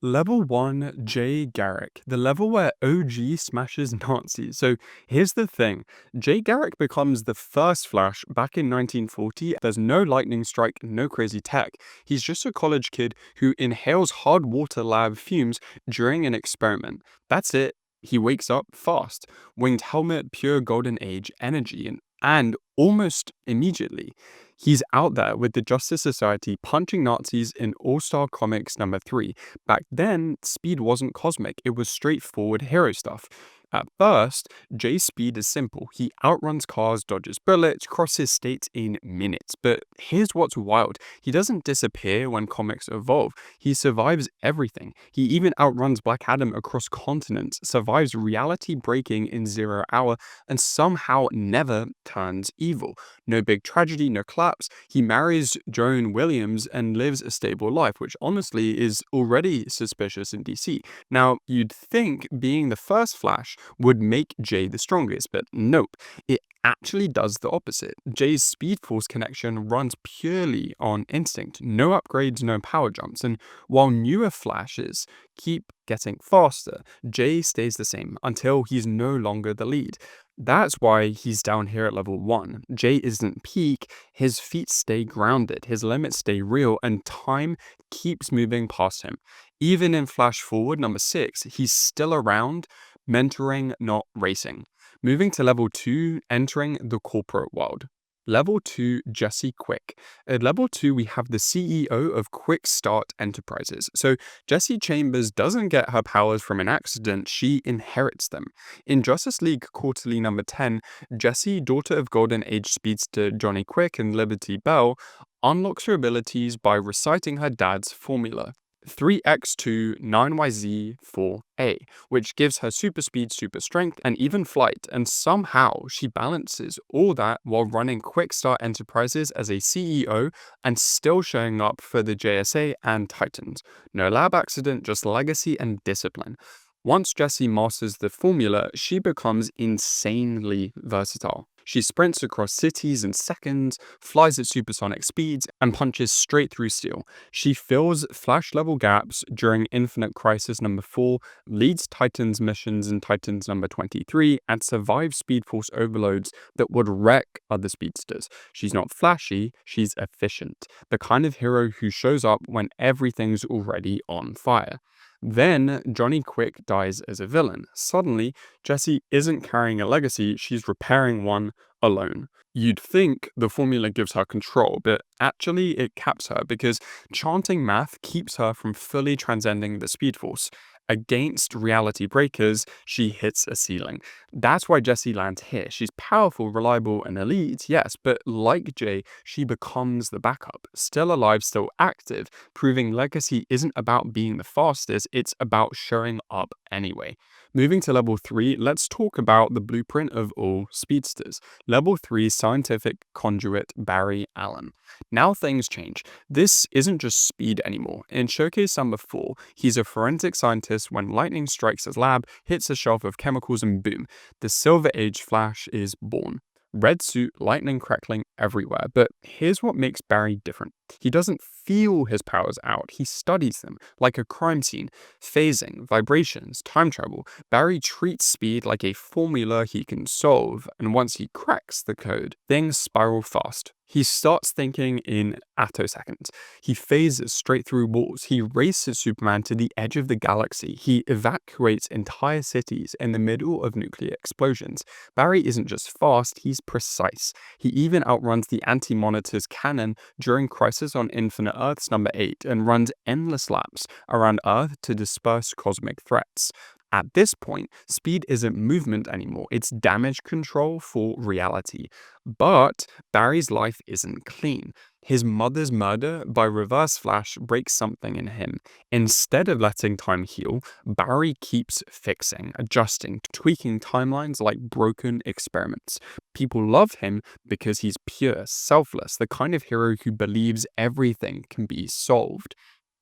Level 1, Jay Garrick, the level where OG smashes Nazis. So here's the thing, Jay Garrick becomes the first Flash back in 1940. There's no lightning strike, no crazy tech. He's just a college kid who inhales hard water lab fumes during an experiment. That's it. He wakes up fast, winged helmet, pure golden age energy, and almost immediately. He's out there with the Justice Society punching Nazis in All-Star Comics number 3. Back then, speed wasn't cosmic, it was straightforward hero stuff. At first, Jay's speed is simple. He outruns cars, dodges bullets, crosses states in minutes. But here's what's wild. He doesn't disappear when comics evolve. He survives everything. He even outruns Black Adam across continents, survives reality breaking in 0 hour, and somehow never turns evil. No big tragedy, no collapse. He marries Joan Williams and lives a stable life, which honestly is already suspicious in DC. Now, you'd think being the first Flash would make Jay the strongest, but nope, it actually does the opposite. Jay's Speed Force connection runs purely on instinct, no upgrades, no power jumps, and while newer Flashes keep getting faster, Jay stays the same until he's no longer the lead. That's why he's down here at level 1. Jay isn't peak, his feet stay grounded, his limits stay real, and time keeps moving past him. Even in Flash Forward number 6, he's still around, mentoring, not racing. Moving to level 2, entering the corporate world. Level 2, Jesse Quick. At level 2, we have the CEO of Quick Start Enterprises. So Jesse Chambers doesn't get her powers from an accident, she inherits them. In Justice League Quarterly number 10, Jesse, daughter of Golden Age speedster Johnny Quick and Liberty Bell, unlocks her abilities by reciting her dad's formula. 3x2 9yz 4a, which gives her super speed, super strength, and even flight, and somehow she balances all that while running Quick Start Enterprises as a CEO and still showing up for the JSA and Titans. No lab accident, just legacy and discipline. Once Jessie masters the formula, she becomes insanely versatile. She sprints across cities in seconds, flies at supersonic speeds, and punches straight through steel. She fills Flash-level gaps during Infinite Crisis number 4, leads Titans missions in Titans number 23, and survives Speed Force overloads that would wreck other speedsters. She's not flashy, she's efficient. The kind of hero who shows up when everything's already on fire. Then, Johnny Quick dies as a villain. Suddenly, Jessie isn't carrying a legacy, she's repairing one alone. You'd think the formula gives her control, but actually it caps her because chanting math keeps her from fully transcending the Speed Force. Against reality breakers, she hits a ceiling. That's why Jessie lands here. She's powerful, reliable, and elite, yes, but like Jay, she becomes the backup. Still alive, still active, proving legacy isn't about being the fastest, it's about showing up anyway. Moving to level 3, let's talk about the blueprint of all speedsters. Level 3 scientific conduit Barry Allen. Now things change. This isn't just speed anymore. In Showcase number 4, he's a forensic scientist when lightning strikes his lab, hits a shelf of chemicals, and boom, the Silver Age Flash is born. Red suit, lightning crackling everywhere. But here's what makes Barry different. He doesn't feel his powers out, he studies them, like a crime scene. Phasing, vibrations, time travel. Barry treats speed like a formula he can solve, and once he cracks the code, things spiral fast. He starts thinking in attoseconds. He phases straight through walls. He races Superman to the edge of the galaxy. He evacuates entire cities in the middle of nuclear explosions. Barry isn't just fast, he's precise. He even outruns the Anti-Monitor's cannon during Crisis on Infinite Earths number 8 and runs endless laps around Earth to disperse cosmic threats. At this point, speed isn't movement anymore, it's damage control for reality. But Barry's life isn't clean. His mother's murder by Reverse Flash breaks something in him. Instead of letting time heal, Barry keeps fixing, adjusting, tweaking timelines like broken experiments. People love him because he's pure, selfless, the kind of hero who believes everything can be solved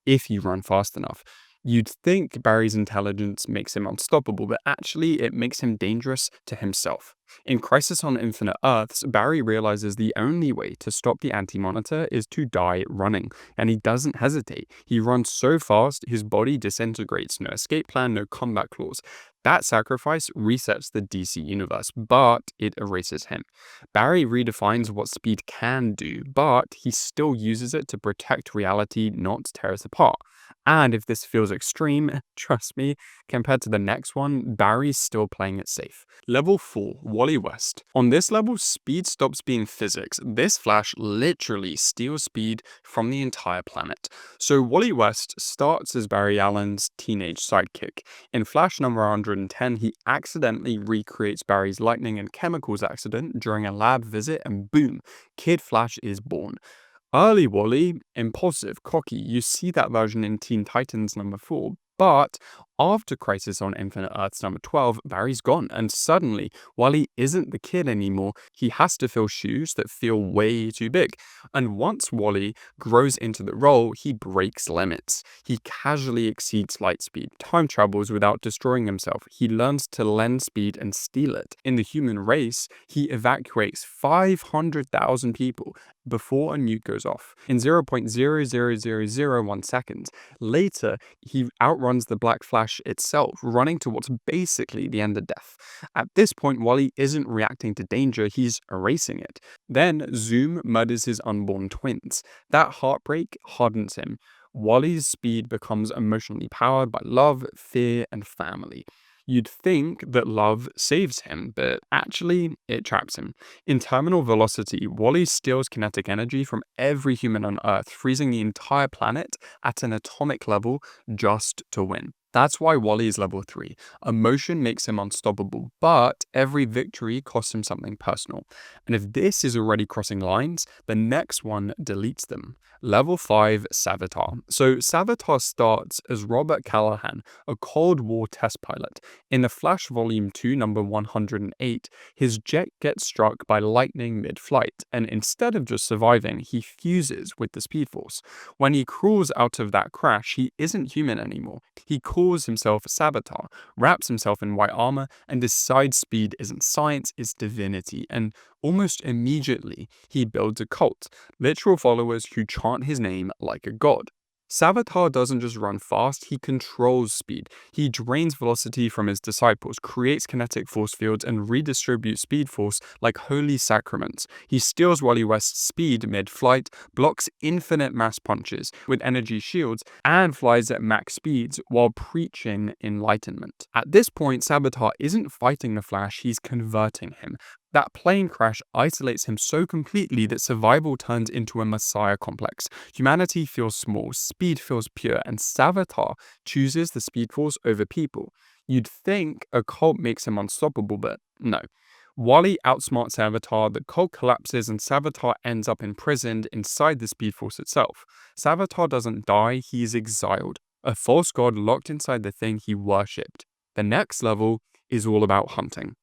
if you run fast enough. You'd think Barry's intelligence makes him unstoppable, but actually it makes him dangerous to himself. In Crisis on Infinite Earths, Barry realizes the only way to stop the Anti-Monitor is to die running, and he doesn't hesitate. He runs so fast, his body disintegrates, no escape plan, no combat clause. That sacrifice resets the DC universe, but it erases him. Barry redefines what speed can do, but he still uses it to protect reality, not tear us apart. And if this feels extreme, trust me, compared to the next one, Barry's still playing it safe. Level 4, Wally West. On this level, speed stops being physics. This Flash literally steals speed from the entire planet. So Wally West starts as Barry Allen's teenage sidekick. In Flash number 110, he accidentally recreates Barry's lightning and chemicals accident during a lab visit, and boom, Kid Flash is born. Early Wally, impulsive, cocky, you see that version in Teen Titans number 4, but after Crisis on Infinite Earths number 12, Barry's gone, and suddenly, Wally isn't the kid anymore, he has to fill shoes that feel way too big. And once Wally grows into the role, he breaks limits. He casually exceeds light speed, time travels without destroying himself, he learns to lend speed and steal it. In the human race, he evacuates 500,000 people before a nuke goes off in 0.00001 seconds. Later, he outruns the Black Flash itself, running to what's basically the end of death. At this point, Wally isn't reacting to danger, he's erasing it. Then, Zoom murders his unborn twins. That heartbreak hardens him. Wally's speed becomes emotionally powered by love, fear, and family. You'd think that love saves him, but actually, it traps him. In terminal velocity, Wally steals kinetic energy from every human on Earth, freezing the entire planet at an atomic level just to win. That's why Wally is level 3. Emotion makes him unstoppable, but every victory costs him something personal. And if this is already crossing lines, the next one deletes them. Level 5, Savitar. So Savitar starts as Robert Callahan, a Cold War test pilot. In the Flash Volume 2, number 108, his jet gets struck by lightning mid-flight, and instead of just surviving, he fuses with the Speed Force. When he crawls out of that crash, he isn't human anymore. He calls himself Savitar, wraps himself in white armor, and decides speed isn't science, it's divinity. And almost immediately, he builds a cult, literal followers who chant his name like a god. Savitar doesn't just run fast, he controls speed. He drains velocity from his disciples, creates kinetic force fields, and redistributes speed force like holy sacraments. He steals Wally West's speed mid-flight, blocks infinite mass punches with energy shields, and flies at max speeds while preaching enlightenment. At this point, Savitar isn't fighting the Flash, he's converting him. That plane crash isolates him so completely that survival turns into a messiah complex. Humanity feels small, speed feels pure, and Savitar chooses the Speed Force over people. You'd think a cult makes him unstoppable, but no. Wally outsmarts Savitar, the cult collapses, and Savitar ends up imprisoned inside the Speed Force itself. Savitar doesn't die, he's exiled, a false god locked inside the thing he worshipped. The next level is all about hunting.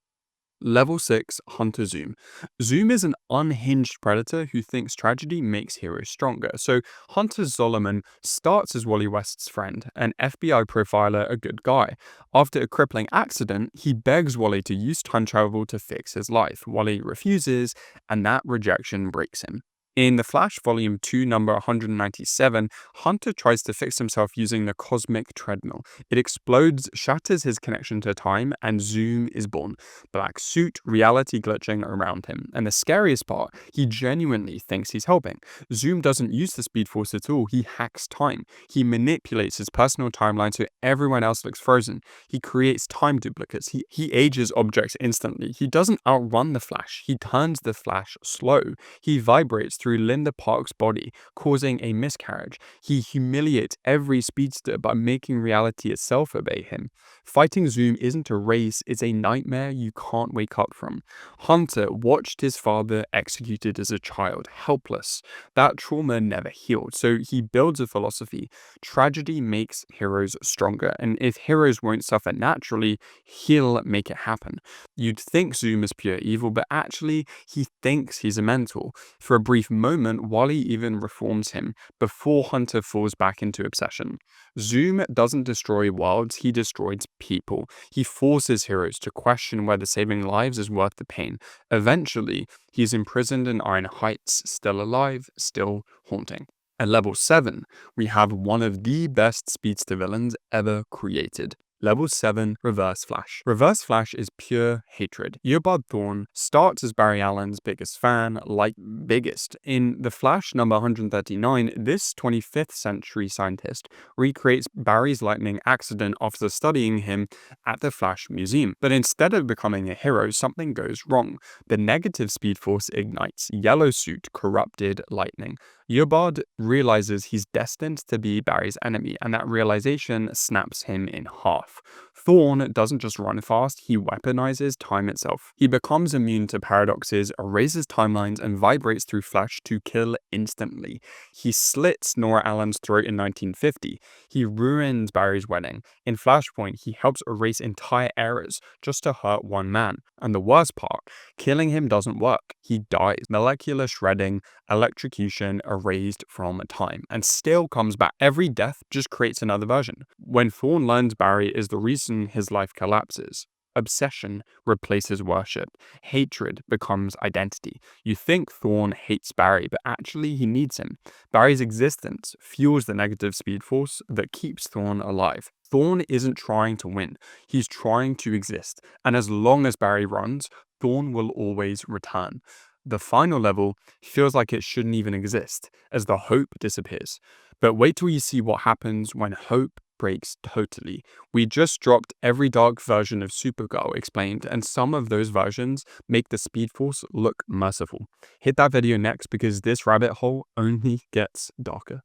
Level 6, Hunter Zoom. Zoom is an unhinged predator who thinks tragedy makes heroes stronger. So Hunter Zolomon starts as Wally West's friend, an FBI profiler, a good guy. After a crippling accident, he begs Wally to use time travel to fix his life. Wally refuses, and that rejection breaks him. In The Flash Volume 2, number 197, Hunter tries to fix himself using the cosmic treadmill. It explodes, shatters his connection to time, and Zoom is born. Black suit, reality glitching around him. And the scariest part, he genuinely thinks he's helping. Zoom doesn't use the Speed Force at all, he hacks time. He manipulates his personal timeline so everyone else looks frozen. He creates time duplicates. He ages objects instantly. He doesn't outrun the Flash, he turns the Flash slow. He vibrates through Linda Park's body, causing a miscarriage. He humiliates every speedster by making reality itself obey him. Fighting Zoom isn't a race, it's a nightmare you can't wake up from. Hunter watched his father executed as a child, helpless. That trauma never healed, so he builds a philosophy. Tragedy makes heroes stronger, and if heroes won't suffer naturally, he'll make it happen. You'd think Zoom is pure evil, but actually, he thinks he's a mentor. For a brief moment Wally even reforms him before Hunter falls back into obsession. Zoom doesn't destroy worlds, he destroys people. He forces heroes to question whether saving lives is worth the pain. Eventually, he's imprisoned in Iron Heights, still alive, still haunting. At level 7, we have one of the best speedster villains ever created. Level 7, Reverse Flash. Reverse Flash is pure hatred. Eobard Thawne starts as Barry Allen's biggest fan, like biggest. In The Flash number 139, this 25th century scientist recreates Barry's lightning accident after studying him at the Flash Museum. But instead of becoming a hero, something goes wrong. The negative speed force ignites. Yellow Suit corrupted lightning. Eobard realizes he's destined to be Barry's enemy, and that realization snaps him in half. Thawne doesn't just run fast, he weaponizes time itself. He becomes immune to paradoxes, erases timelines, and vibrates through Flash to kill instantly. He slits Nora Allen's throat in 1950. He ruins Barry's wedding. In Flashpoint, he helps erase entire eras just to hurt one man. And the worst part, killing him doesn't work. He dies. Molecular shredding, electrocution, erased from time, and still comes back. Every death just creates another version. When Thawne learns Barry is the reason his life collapses, obsession replaces worship. Hatred becomes identity. You think Thawne hates Barry, but actually he needs him. Barry's existence fuels the negative speed force that keeps Thawne alive. Thawne isn't trying to win, he's trying to exist. And as long as Barry runs, Thawne will always return. The final level feels like it shouldn't even exist, as the hope disappears. But wait till you see what happens when hope breaks totally. We just dropped every dark version of Supergirl explained, and some of those versions make the Speed Force look merciful. Hit that video next because this rabbit hole only gets darker.